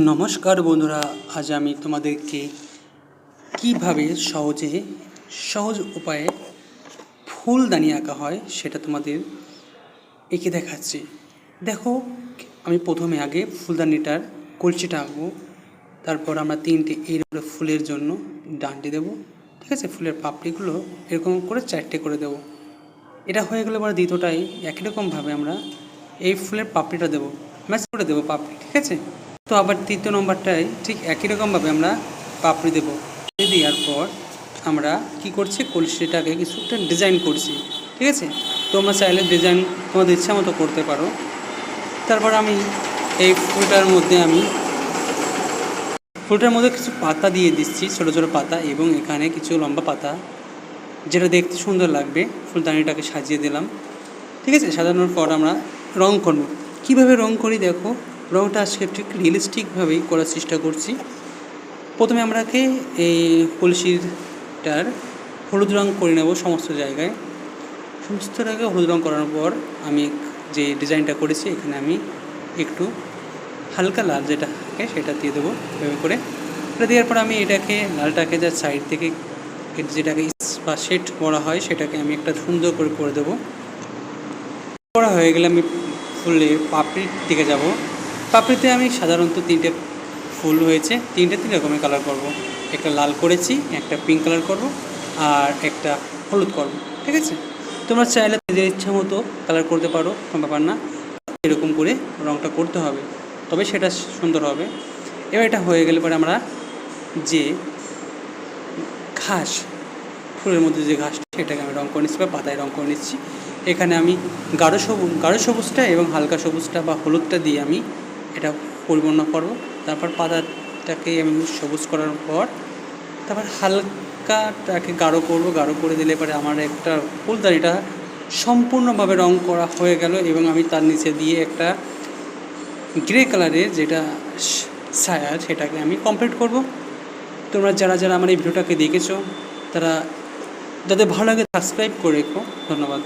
নমস্কার বন্ধুরা, আজ আমি তোমাদেরকে কিভাবে সহজ উপায়ে ফুলদানি আঁকা হয় সেটা তোমাদের এঁকে দেখাচ্ছি। দেখো, আমি প্রথমে আগে ফুলদানিটার কলসিটা আঁকবো, তারপর আমরা তিনটে এইভাবে ফুলের জন্য ডান্ডি দেবো। ঠিক আছে, ফুলের পাপড়িগুলো এরকম করে চারটে করে দেবো। এটা হয়ে গেলে পরে দ্বিতীয়টাই একই রকমভাবে আমরা এই ফুলের পাপড়িটা দেবো, ম্যাচ করে দেবো পাপড়ি। ঠিক আছে, তো আবার তৃতীয় নম্বরটায় ঠিক একই রকমভাবে আমরা পাপড়ি দেবো। দেওয়ার পর আমরা কি করছি, কলসিটাকে কিছুটা ডিজাইন করছি। ঠিক আছে, তোমরা চাইলে ডিজাইন তোমাদের ইচ্ছা মতো করতে পারো। তারপর আমি এই ফুলটার মধ্যে কিছু পাতা দিয়ে দিচ্ছি, ছোটো ছোটো পাতা, এবং এখানে কিছু লম্বা পাতা, যেটা দেখতে সুন্দর লাগবে। ফুলদানিটাকে সাজিয়ে দিলাম। ঠিক আছে, সাজানোর পর আমরা রং করব। কীভাবে রং করি দেখো, রংটা আজকে ঠিক রিয়েলিস্টিকভাবেই করার চেষ্টা করছি। প্রথমে আমরাকে এই কলসিটার হলুদ রং করে নেব সমস্ত জায়গায়। হলুদ রং করানোর পর আমি যে ডিজাইনটা করেছি এখানে আমি একটু হালকা লাল যেটা থাকে সেটা দিয়ে দেবো। এভাবে করে এটা দেওয়ার পর আমি এটাকে লালটাকে যা সাইড থেকে যেটাকে বা শেড করা হয় সেটাকে আমি একটা সুন্দর করে দেবো। করা হয়ে গেলে আমি ফুলের পাপড়ির দিকে যাব। পাপড়িতে আমি সাধারণত তিনটে ফুল হয়েছে, তিন রকমের কালার করব। একটা লাল করেছি, একটা পিঙ্ক কালার করব, আর একটা হলুদ করব। ঠিক আছে, তোমরা চাইলে নিজের ইচ্ছা মতো কালার করতে পারো, কোনো ব্যাপার না। এরকম করে রঙটা করতে হবে, তবে সেটা সুন্দর হবে। এবার এটা হয়ে গেলে পরে আমরা যে ঘাস, ফুলের মধ্যে যে ঘাসটা সেটাকে আমি রঙ করে নিচ্ছি বা পাতায় রঙ করে নিচ্ছি। এখানে আমি গাঢ় সবুজটা এবং হালকা সবুজটা বা হলুদটা দিয়ে আমি এটা পরিপূর্ণ করব। তারপর পাতাটাকে আমি সবুজ করার পর তারপর হালকাটাকে গাঢ় করব। গাঢ় করে দিলে পরে আমার একটা ফুলদানিটা সম্পূর্ণভাবে রঙ করা হয়ে গেল। এবং আমি তার নিচে দিয়ে একটা গ্রে কালারের যেটা ছায়া সেটাকে আমি কমপ্লিট করব। তোমরা যারা আমার এই ভিডিওটাকে দেখেছো তারা যাদের ভালো লাগে সাবস্ক্রাইব করে রেখো। ধন্যবাদ।